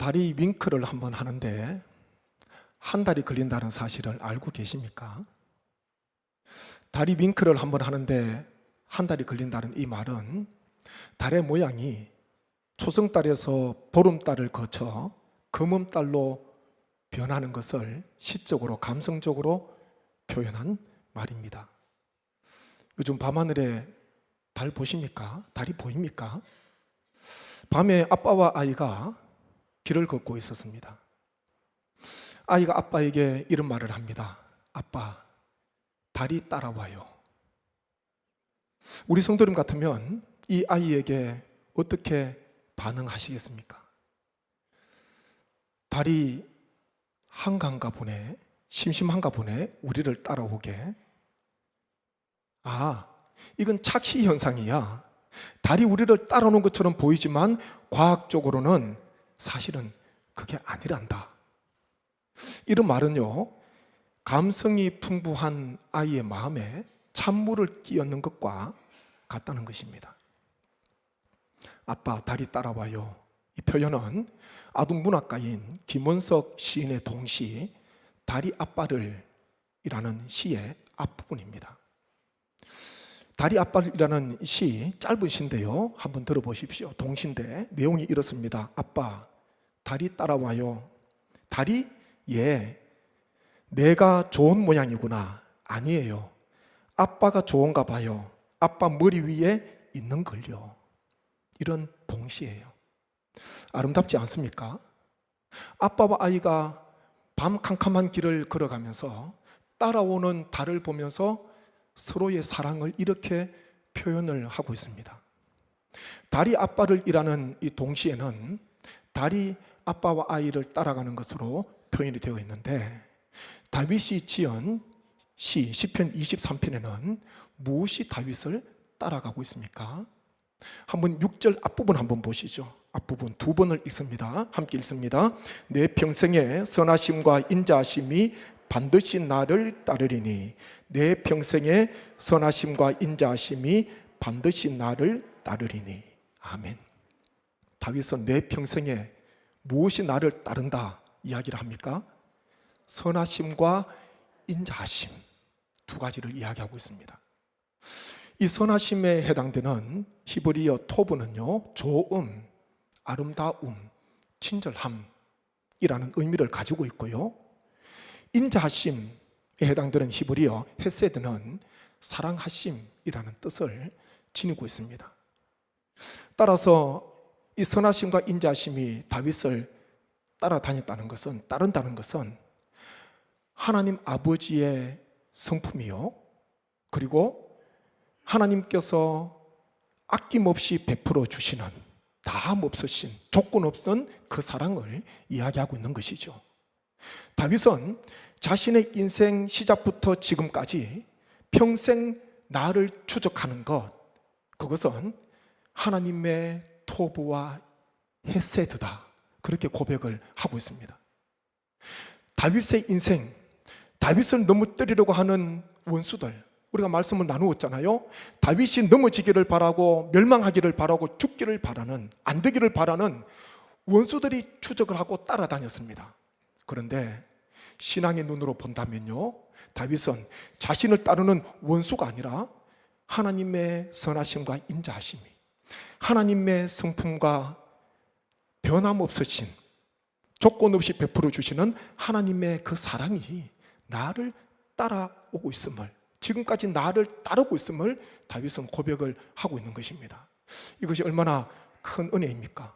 다리 윙크를 한번 하는데 한 달이 걸린다는 사실을 알고 계십니까? 다리 윙크를 한번 하는데 한 달이 걸린다는 이 말은 달의 모양이 초승달에서 보름달을 거쳐 금음달로 변하는 것을 시적으로 감성적으로 표현한 말입니다. 요즘 밤하늘에 달 보십니까? 달이 보입니까? 밤에 아빠와 아이가 길을 걷고 있었습니다. 아이가 아빠에게 이런 말을 합니다. 아빠, 달이 따라와요. 우리 성도님 같으면 이 아이에게 어떻게 반응하시겠습니까? 달이 한가한가 보네, 심심한가 보네, 우리를 따라오게. 이건 착시 현상이야. 달이 우리를 따라오는 것처럼 보이지만 과학적으로는 사실은 그게 아니란다. 이런 말은요, 감성이 풍부한 아이의 마음에 찬물을 끼얹는 것과 같다는 것입니다. 아빠, 달이 따라와요. 이 표현은 아동문학가인 김원석 시인의 동시 달이 아빠를 이라는 시의 앞부분입니다. 달이 아빠라는 시, 짧은 시인데요, 한번 들어보십시오. 동시인데 내용이 이렇습니다. 아빠, 달이 따라와요. 달이? 예, 내가 좋은 모양이구나. 아니에요. 아빠가 좋은가 봐요. 아빠 머리 위에 있는 걸요. 이런 동시예요. 아름답지 않습니까? 아빠와 아이가 밤 캄캄한 길을 걸어가면서 따라오는 달을 보면서 서로의 사랑을 이렇게 표현을 하고 있습니다. 달이 아빠를 이라는 이 동시에는 달이 아빠와 아이를 따라가는 것으로 표현이 되어 있는데, 다윗이 지은 시 시편 23편에는 무엇이 다윗을 따라가고 있습니까? 한번 6절 앞부분 한번 보시죠. 앞부분 두 번을 읽습니다. 함께 읽습니다. 내 평생의 선하심과 인자하심이 반드시 나를 따르리니, 내 평생의 선하심과 인자하심이 반드시 나를 따르리니. 아멘. 다윗은 내 평생에 무엇이 나를 따른다 이야기를 합니까? 선하심과 인자하심, 두 가지를 이야기하고 있습니다. 이 선하심에 해당되는 히브리어 토브는요, 좋음, 아름다움, 친절함이라는 의미를 가지고 있고요, 인자하심에 해당되는 히브리어 헤세드는 사랑하심이라는 뜻을 지니고 있습니다. 따라서 이 선하심과 인자하심이 다윗을 따른다는 것은 하나님 아버지의 성품이요, 그리고 하나님께서 아낌없이 베풀어 주시는, 다함 없으신, 조건 없은 그 사랑을 이야기하고 있는 것이죠. 다윗은 자신의 인생 시작부터 지금까지 평생 나를 추적하는 것, 그것은 하나님의 토부와 헤세드다, 그렇게 고백을 하고 있습니다. 다윗의 인생, 다윗을 넘어뜨리려고 하는 원수들, 우리가 말씀을 나누었잖아요. 다윗이 넘어지기를 바라고 멸망하기를 바라고 죽기를 바라는, 안 되기를 바라는 원수들이 추적을 하고 따라다녔습니다. 그런데 신앙의 눈으로 본다면요, 다윗은 자신을 따르는 원수가 아니라 하나님의 선하심과 인자하심이, 하나님의 성품과 변함없으신, 조건 없이 베풀어 주시는 하나님의 그 사랑이 나를 따라오고 있음을, 지금까지 나를 따르고 있음을 다윗은 고백을 하고 있는 것입니다. 이것이 얼마나 큰 은혜입니까?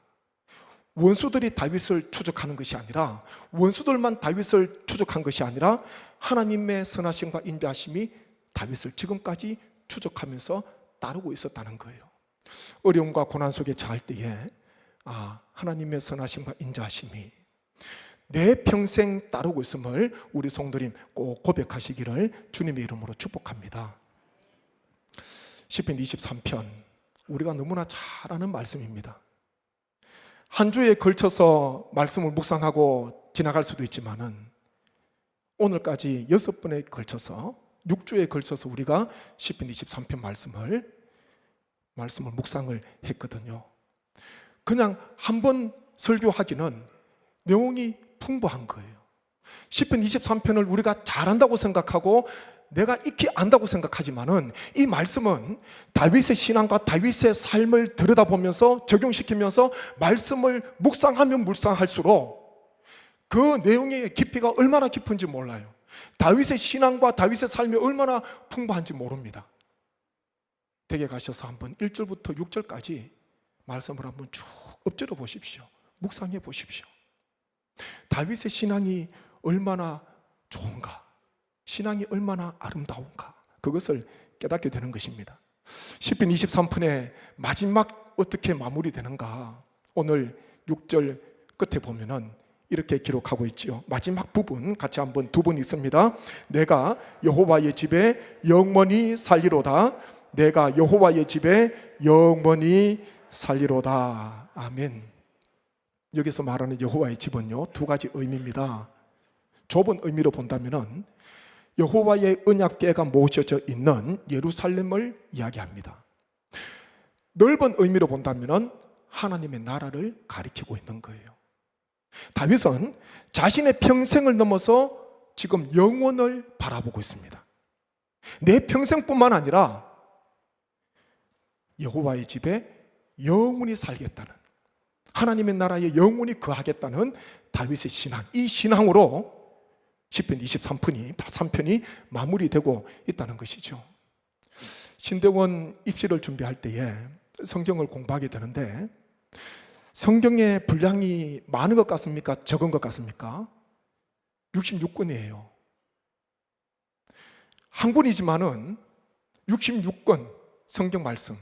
원수들이 다윗을 추적하는 것이 아니라, 원수들만 다윗을 추적한 것이 아니라 하나님의 선하심과 인자하심이 다윗을 지금까지 추적하면서 따르고 있었다는 거예요. 어려움과 고난 속에 처할 때에 하나님의 선하심과 인자하심이 내 평생 따르고 있음을 우리 성도님 꼭 고백하시기를 주님의 이름으로 축복합니다. 시편 23편, 우리가 너무나 잘 아는 말씀입니다. 한 주에 걸쳐서 말씀을 묵상하고 지나갈 수도 있지만은 오늘까지 6번에 걸쳐서, 6주에 걸쳐서 우리가 시편 23편 말씀을 묵상을 했거든요. 그냥 한 번 설교하기는 내용이 풍부한 거예요. 시편 23편을 우리가 잘한다고 생각하고 내가 익히 안다고 생각하지만은 이 말씀은 다윗의 신앙과 다윗의 삶을 들여다보면서 적용시키면서 말씀을 묵상하면 묵상할수록 그 내용의 깊이가 얼마나 깊은지 몰라요. 다윗의 신앙과 다윗의 삶이 얼마나 풍부한지 모릅니다. 댁에 가셔서 한번 1절부터 6절까지 말씀을 한번 쭉 엎드려 보십시오. 묵상해 보십시오. 다윗의 신앙이 얼마나 좋은가, 신앙이 얼마나 아름다운가, 그것을 깨닫게 되는 것입니다. 시편 23편의 마지막 어떻게 마무리되는가, 오늘 6절 끝에 보면은 이렇게 기록하고 있지요. 마지막 부분 같이 한번 두 번 읽습니다. 내가 여호와의 집에 영원히 살리로다. 내가 여호와의 집에 영원히 살리로다. 아멘. 여기서 말하는 여호와의 집은요, 두 가지 의미입니다. 좁은 의미로 본다면은 여호와의 언약궤가 모셔져 있는 예루살렘을 이야기합니다. 넓은 의미로 본다면은 하나님의 나라를 가리키고 있는 거예요. 다윗은 자신의 평생을 넘어서 지금 영원을 바라보고 있습니다. 내 평생뿐만 아니라 여호와의 집에 영원히 살겠다는, 하나님의 나라에 영원히 거하겠다는 다윗의 신앙, 이 신앙으로 시편 23편이 마무리되고 있다는 것이죠. 신대원 입시를 준비할 때에 성경을 공부하게 되는데 성경의 분량이 많은 것 같습니까? 적은 것 같습니까? 66권이에요. 한 권이지만은 66권 성경 말씀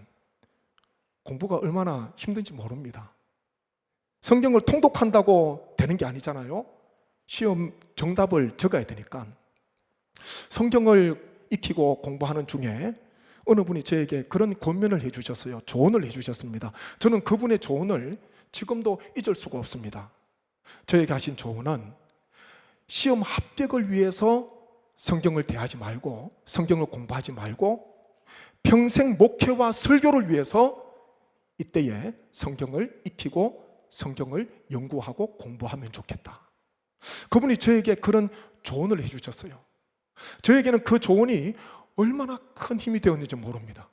공부가 얼마나 힘든지 모릅니다. 성경을 통독한다고 되는 게 아니잖아요. 시험 정답을 적어야 되니까. 성경을 익히고 공부하는 중에 어느 분이 저에게 그런 권면을 해주셨어요. 조언을 해주셨습니다. 저는 그분의 조언을 지금도 잊을 수가 없습니다. 저에게 하신 조언은 시험 합격을 위해서 성경을 대하지 말고, 성경을 공부하지 말고 평생 목회와 설교를 위해서 이때에 성경을 익히고 성경을 연구하고 공부하면 좋겠다. 그분이 저에게 그런 조언을 해주셨어요. 저에게는 그 조언이 얼마나 큰 힘이 되었는지 모릅니다.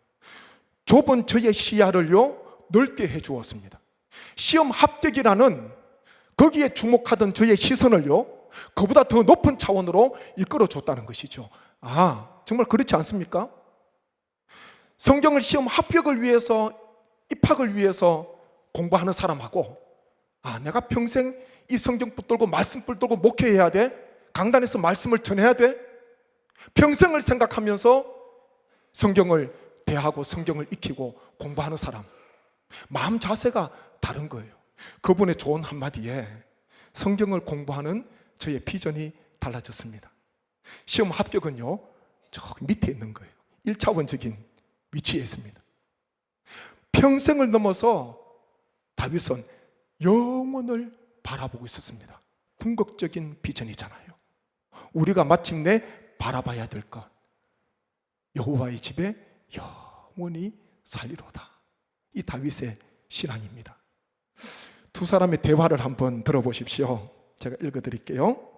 좁은 저의 시야를요 넓게 해주었습니다. 시험 합격이라는 거기에 주목하던 저의 시선을요 그보다 더 높은 차원으로 이끌어줬다는 것이죠. 아, 정말 그렇지 않습니까? 성경을 시험 합격을 위해서, 입학을 위해서 공부하는 사람하고, 아, 내가 평생 이 성경 붙들고 말씀 붙들고 목회해야 돼? 강단에서 말씀을 전해야 돼? 평생을 생각하면서 성경을 대하고 성경을 익히고 공부하는 사람, 마음 자세가 다른 거예요. 그분의 조언 한마디에 성경을 공부하는 저의 비전이 달라졌습니다. 시험 합격은요 저 밑에 있는 거예요. 1차원적인 위치에 있습니다. 평생을 넘어서 다윗은 영원을 바라보고 있었습니다. 궁극적인 비전이잖아요. 우리가 마침내 바라봐야 될 것, 여호와의 집에 영원히 살리로다. 이 다윗의 신앙입니다. 두 사람의 대화를 한번 들어보십시오. 제가 읽어드릴게요.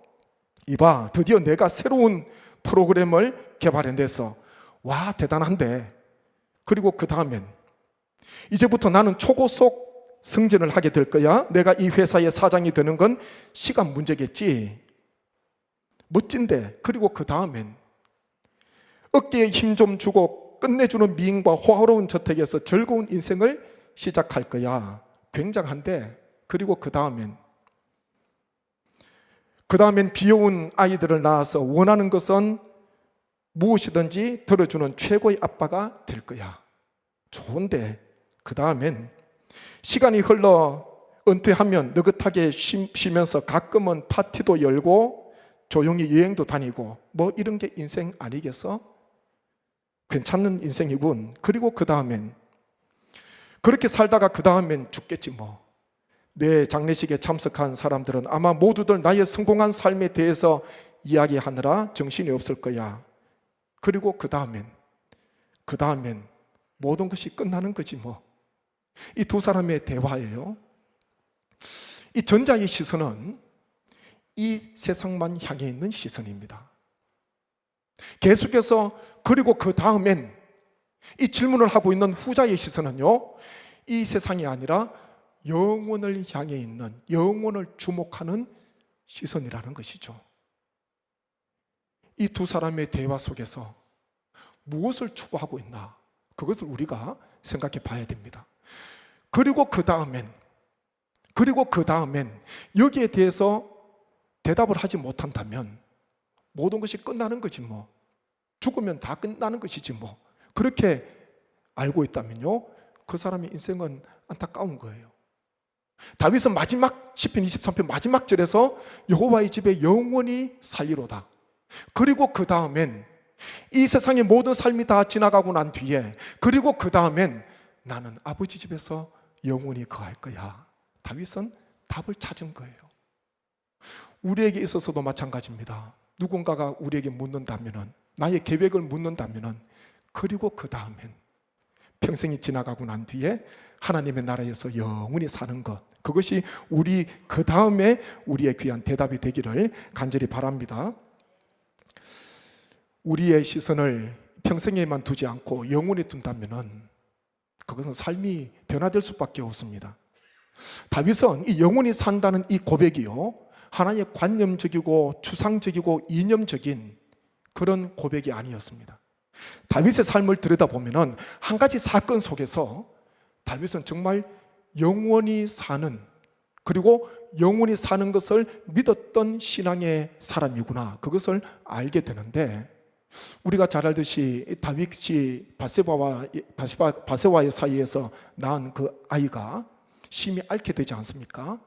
이봐, 드디어 내가 새로운 프로그램을 개발해냈어. 와, 대단한데. 그리고 그 다음엔 이제부터 나는 초고속 승진을 하게 될 거야. 내가 이 회사의 사장이 되는 건 시간 문제겠지. 멋진데. 그리고 그 다음엔 어깨에 힘 좀 주고 끝내주는 미인과 호화로운 저택에서 즐거운 인생을 시작할 거야. 굉장한데. 그리고 그 다음엔 귀여운 아이들을 낳아서 원하는 것은 무엇이든지 들어주는 최고의 아빠가 될 거야. 좋은데. 그 다음엔 시간이 흘러 은퇴하면 느긋하게 쉬면서 가끔은 파티도 열고 조용히 여행도 다니고 뭐 이런 게 인생 아니겠어? 괜찮은 인생이군. 그리고 그 다음엔 그렇게 살다가 그 다음엔 죽겠지 뭐. 내 장례식에 참석한 사람들은 아마 모두들 나의 성공한 삶에 대해서 이야기하느라 정신이 없을 거야. 그리고 그 다음엔 모든 것이 끝나는 거지 뭐. 이 두 사람의 대화예요. 이 전자의 시선은 이 세상만 향해 있는 시선입니다. 계속해서 그리고 그 다음엔 이 질문을 하고 있는 후자의 시선은요, 이 세상이 아니라 영원을 향해 있는, 영원을 주목하는 시선이라는 것이죠. 이 두 사람의 대화 속에서 무엇을 추구하고 있나, 그것을 우리가 생각해 봐야 됩니다. 그리고 그 다음엔 여기에 대해서 대답을 하지 못한다면 모든 것이 끝나는 거지 뭐. 죽으면 다 끝나는 것이지 뭐. 그렇게 알고 있다면요, 그 사람의 인생은 안타까운 거예요. 다윗은 마지막 시편 23편 마지막 절에서 여호와의 집에 영원히 살리로다. 그리고 그 다음엔 이 세상의 모든 삶이 다 지나가고 난 뒤에, 그리고 그 다음엔 나는 아버지 집에서 영원히 거할 거야. 다윗은 답을 찾은 거예요. 우리에게 있어서도 마찬가지입니다. 누군가가 우리에게 묻는다면은, 나의 계획을 묻는다면은, 그리고 그 다음엔 평생이 지나가고 난 뒤에 하나님의 나라에서 영원히 사는 것, 그것이 우리 그 다음에 우리의 귀한 대답이 되기를 간절히 바랍니다. 우리의 시선을 평생에만 두지 않고 영원히 둔다면은 그것은 삶이 변화될 수밖에 없습니다. 다윗은 이 영원히 산다는 이 고백이요, 하나의 관념적이고 추상적이고 이념적인 그런 고백이 아니었습니다. 다윗의 삶을 들여다보면 한 가지 사건 속에서 다윗은 정말 영원히 사는, 그리고 영원히 사는 것을 믿었던 신앙의 사람이구나, 그것을 알게 되는데, 우리가 잘 알듯이 다윗이 바세바의 사이에서 낳은 그 아이가 심히 앓게 되지 않습니까?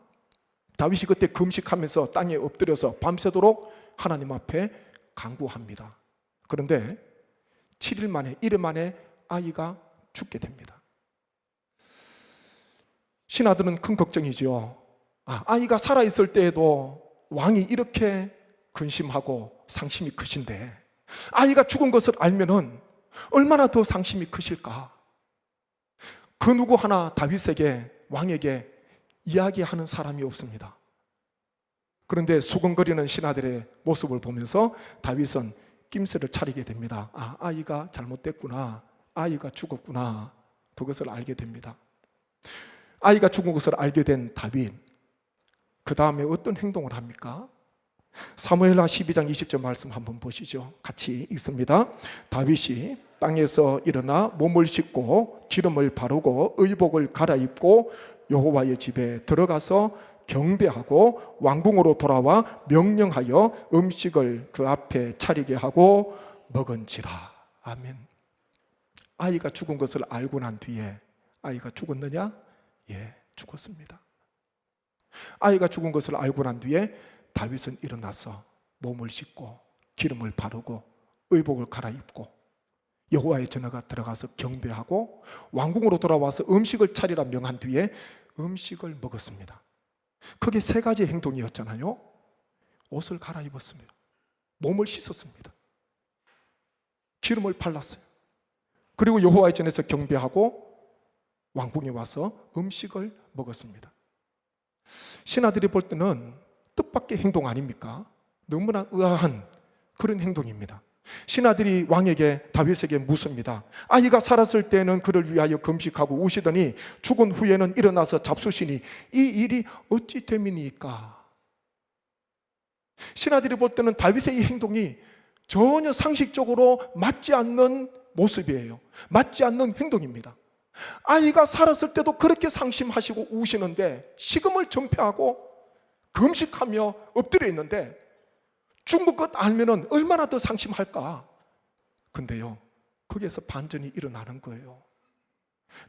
다윗이 그때 금식하면서 땅에 엎드려서 밤새도록 하나님 앞에 간구합니다. 그런데 7일 만에, 이틀 만에 아이가 죽게 됩니다. 신하들은 큰 걱정이죠. 아이가 살아있을 때에도 왕이 이렇게 근심하고 상심이 크신데 아이가 죽은 것을 알면은 얼마나 더 상심이 크실까? 그 누구 하나 다윗에게, 왕에게 이야기하는 사람이 없습니다. 그런데 수근거리는 신하들의 모습을 보면서 다윗은 낌새를 차리게 됩니다. 아이가 잘못됐구나, 아이가 죽었구나, 그것을 알게 됩니다. 아이가 죽은 것을 알게 된 다윗, 그 다음에 어떤 행동을 합니까? 사무엘하 12장 20절 말씀 한번 보시죠. 같이 읽습니다. 다윗이 땅에서 일어나 몸을 씻고 기름을 바르고 의복을 갈아입고 여호와의 집에 들어가서 경배하고 왕궁으로 돌아와 명령하여 음식을 그 앞에 차리게 하고 먹은지라. 아멘. 아이가 죽은 것을 알고 난 뒤에 아이가 죽었느냐? 예, 죽었습니다. 아이가 죽은 것을 알고 난 뒤에 다윗은 일어나서 몸을 씻고 기름을 바르고 의복을 갈아입고 여호와의 전에가 들어가서 경배하고 왕궁으로 돌아와서 음식을 차리라 명한 뒤에 음식을 먹었습니다. 그게 세 가지 행동이었잖아요. 옷을 갈아입었습니다. 몸을 씻었습니다. 기름을 발랐어요. 그리고 여호와의 전에서 경배하고 왕궁에 와서 음식을 먹었습니다. 신하들이 볼 때는 뜻밖의 행동 아닙니까? 너무나 의아한 그런 행동입니다. 신하들이 왕에게, 다윗에게 묻습니다. 아이가 살았을 때는 그를 위하여 금식하고 우시더니 죽은 후에는 일어나서 잡수시니 이 일이 어찌 됨이니까? 신하들이 볼 때는 다윗의 이 행동이 전혀 상식적으로 맞지 않는 모습이에요. 맞지 않는 행동입니다. 아이가 살았을 때도 그렇게 상심하시고 우시는데, 식음을 전폐하고 금식하며 엎드려 있는데 죽은 것 알면은 얼마나 더 상심할까? 근데요, 거기에서 반전이 일어나는 거예요.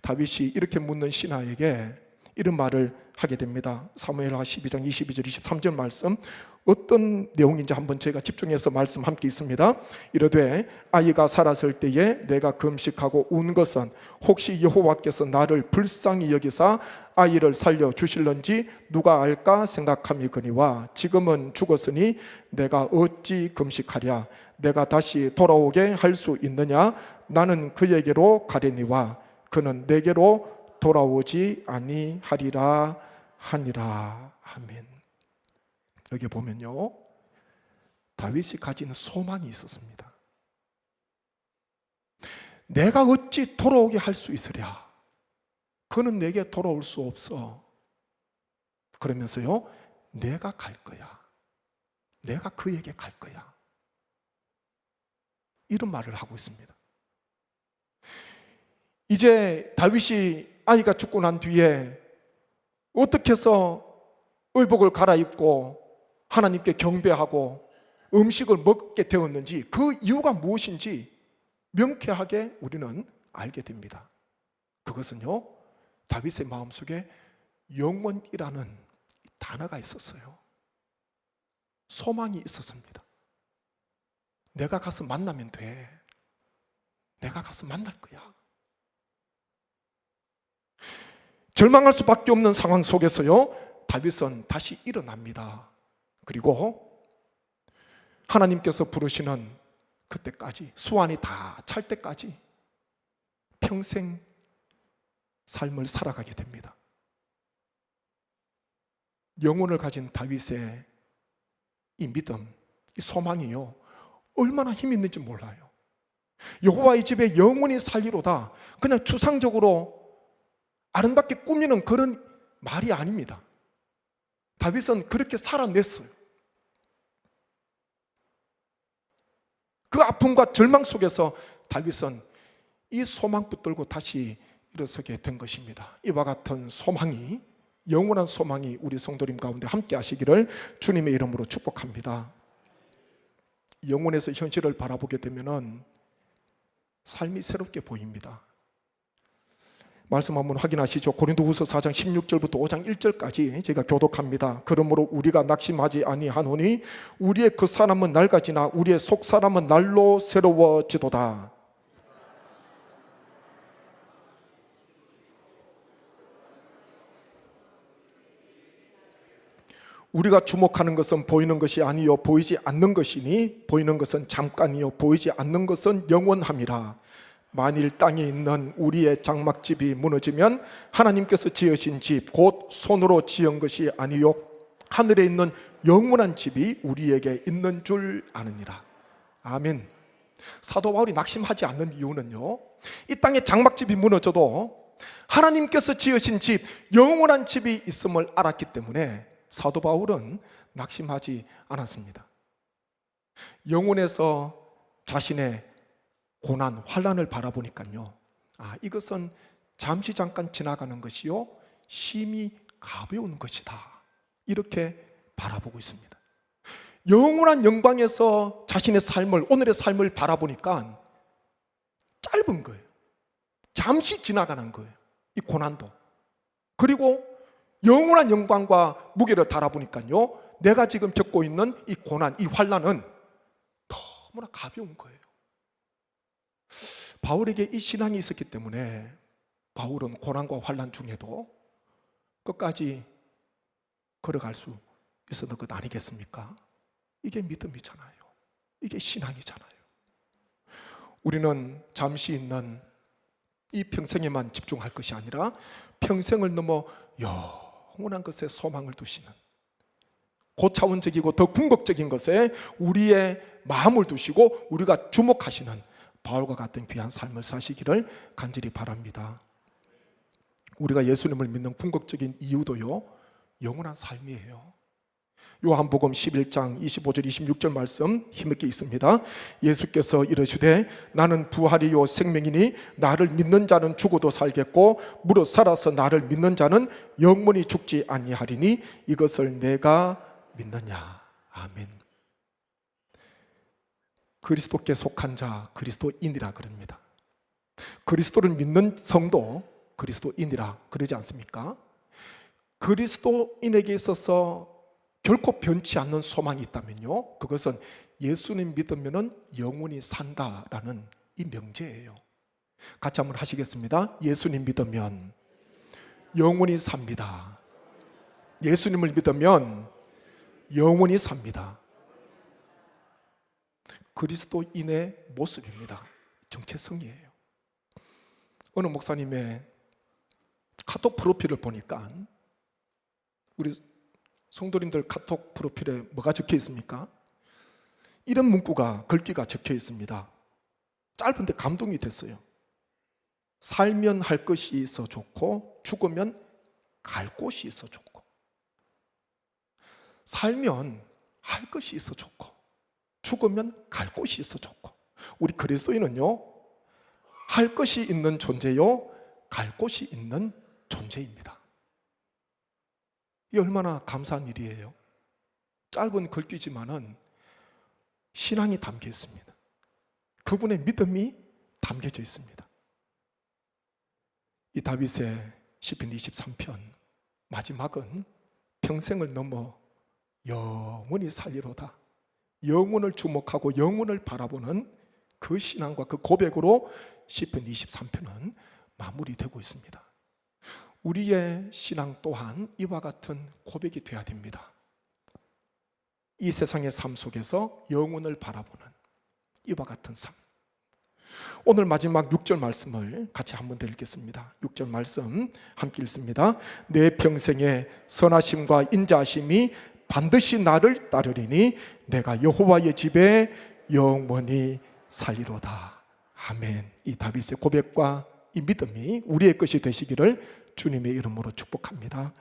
다윗이 이렇게 묻는 신하에게 이런 말을 하게 됩니다. 사무엘하 12장 22절 23절 말씀, 어떤 내용인지 한번 제가 집중해서 말씀 함께 있습니다. 이르되 아이가 살았을 때에 내가 금식하고 운 것은 혹시 여호와께서 나를 불쌍히 여기사 아이를 살려 주실런지 누가 알까 생각함이거니와 지금은 죽었으니 내가 어찌 금식하랴? 내가 다시 돌아오게 할 수 있느냐? 나는 그에게로 가려니와 그는 내게로 돌아오지 아니하리라. 하니라. 아멘. 여기 보면요, 다윗이 가진 소망이 있었습니다. 내가 어찌 돌아오게 할 수 있으랴. 그는 내게 돌아올 수 없어. 그러면서요, 내가 갈 거야. 내가 그에게 갈 거야. 이런 말을 하고 있습니다. 이제 다윗이 아이가 죽고 난 뒤에 어떻게 해서 의복을 갈아입고 하나님께 경배하고 음식을 먹게 되었는지, 그 이유가 무엇인지 명쾌하게 우리는 알게 됩니다. 그것은요, 다윗의 마음속에 영원이라는 단어가 있었어요. 소망이 있었습니다. 내가 가서 만나면 돼. 내가 가서 만날 거야. 절망할 수밖에 없는 상황 속에서요, 다윗은 다시 일어납니다. 그리고 하나님께서 부르시는 그때까지, 수완이 다 찰 때까지 평생 삶을 살아가게 됩니다. 영혼을 가진 다윗의 이 믿음, 이 소망이요, 얼마나 힘이 있는지 몰라요. 여호와의 집에 영원히 살리로다, 그냥 추상적으로 아름답게 꾸미는 그런 말이 아닙니다. 다윗은 그렇게 살아냈어요. 그 아픔과 절망 속에서 다윗은 이 소망 붙들고 다시 일어서게 된 것입니다. 이와 같은 소망이, 영원한 소망이 우리 성도님 가운데 함께 하시기를 주님의 이름으로 축복합니다. 영혼에서 현실을 바라보게 되면 삶이 새롭게 보입니다. 말씀 한번 확인하시죠. 고린도후서 4장 16절부터 5장 1절까지 제가 교독합니다. 그러므로 우리가 낙심하지 아니하노니 우리의 그 사람은 낡아지나 우리의 속 사람은 날로 새로워지도다. 우리가 주목하는 것은 보이는 것이 아니요 보이지 않는 것이니 보이는 것은 잠깐이요 보이지 않는 것은 영원함이라. 만일 땅에 있는 우리의 장막집이 무너지면 하나님께서 지으신 집 곧 손으로 지은 것이 아니요 하늘에 있는 영원한 집이 우리에게 있는 줄 아느니라. 아멘. 사도 바울이 낙심하지 않는 이유는요, 이 땅에 장막집이 무너져도 하나님께서 지으신 집, 영원한 집이 있음을 알았기 때문에 사도 바울은 낙심하지 않았습니다. 영혼에서 자신의 고난, 환난을 바라보니까요, 이것은 잠시 잠깐 지나가는 것이요 심히 가벼운 것이다, 이렇게 바라보고 있습니다. 영원한 영광에서 자신의 삶을, 오늘의 삶을 바라보니까 짧은 거예요. 잠시 지나가는 거예요, 이 고난도. 그리고 영원한 영광과 무게를 달아보니까요, 내가 지금 겪고 있는 이 고난, 이 환난은 너무나 가벼운 거예요. 바울에게 이 신앙이 있었기 때문에 바울은 고난과 환난 중에도 끝까지 걸어갈 수 있었던 것 아니겠습니까? 이게 믿음이잖아요. 이게 신앙이잖아요. 우리는 잠시 있는 이 평생에만 집중할 것이 아니라 평생을 넘어 영원한 것에 소망을 두시는, 고차원적이고 더 궁극적인 것에 우리의 마음을 두시고 우리가 주목하시는 바울과 같은 귀한 삶을 사시기를 간절히 바랍니다. 우리가 예수님을 믿는 궁극적인 이유도요, 영원한 삶이에요. 요한복음 11장 25절 26절 말씀 힘있게 있습니다. 예수께서 이르시되 나는 부활이요 생명이니 나를 믿는 자는 죽어도 살겠고 무릇 살아서 나를 믿는 자는 영원히 죽지 아니하리니 이것을 내가 믿느냐. 아멘. 그리스도께 속한 자 그리스도인이라 그럽니다. 그리스도를 믿는 성도 그리스도인이라 그러지 않습니까? 그리스도인에게 있어서 결코 변치 않는 소망이 있다면요, 그것은 예수님 믿으면 영원히 산다라는 이 명제예요. 같이 한번 하시겠습니다. 예수님 믿으면 영원히 삽니다. 예수님을 믿으면 영원히 삽니다. 그리스도인의 모습입니다. 정체성이에요. 어느 목사님의 카톡 프로필을 보니까 우리 성도님들 카톡 프로필에 뭐가 적혀 있습니까? 이런 문구가, 글귀가 적혀 있습니다. 짧은데 감동이 됐어요. 살면 할 것이 있어 좋고 죽으면 갈 곳이 있어 좋고. 살면 할 것이 있어 좋고 죽으면 갈 곳이 있어 좋고. 우리 그리스도인은요, 할 것이 있는 존재요, 갈 곳이 있는 존재입니다. 이 얼마나 감사한 일이에요. 짧은 글귀지만은 신앙이 담겨 있습니다. 그분의 믿음이 담겨져 있습니다. 이 다윗의 시편 23편 마지막은 평생을 넘어 영원히 살리로다, 영혼을 주목하고 영혼을 바라보는 그 신앙과 그 고백으로 시편 23편은 마무리되고 있습니다. 우리의 신앙 또한 이와 같은 고백이 되어야 됩니다. 이 세상의 삶 속에서 영혼을 바라보는 이와 같은 삶. 오늘 마지막 6절 말씀을 같이 한번 더 읽겠습니다. 6절 말씀 함께 읽습니다. 내 평생의 선하심과 인자하심이 반드시 나를 따르리니 내가 여호와의 집에 영원히 살리로다. 아멘. 이 다윗의 고백과 이 믿음이 우리의 것이 되시기를 주님의 이름으로 축복합니다.